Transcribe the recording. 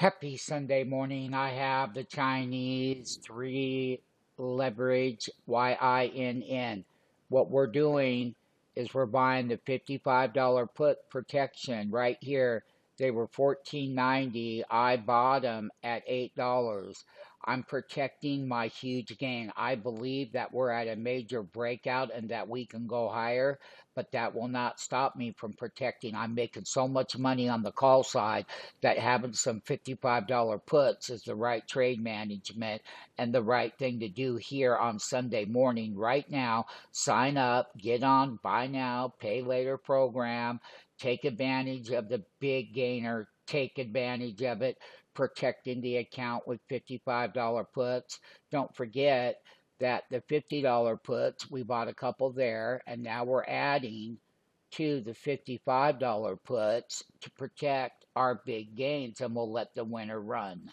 Happy Sunday morning. I have the Chinese 3 leverage YINN. What we're doing is we're buying the $55 put protection right here. They were $14.90. I bought them at $8. I'm protecting my huge gain. I believe that we're at a major breakout and that we can go higher, but that will not stop me from protecting. I'm making so much money on the call side that having some $55 puts is the right trade management and the right thing to do here on Sunday morning. Right now, sign up, get on buy now, pay later program, take advantage of the big gainer, take advantage of it, protecting the account with $55 puts. Don't forget that the $50 puts, we bought a couple there, and now we're adding to the $55 puts to protect our big gains, and we'll let the winner run.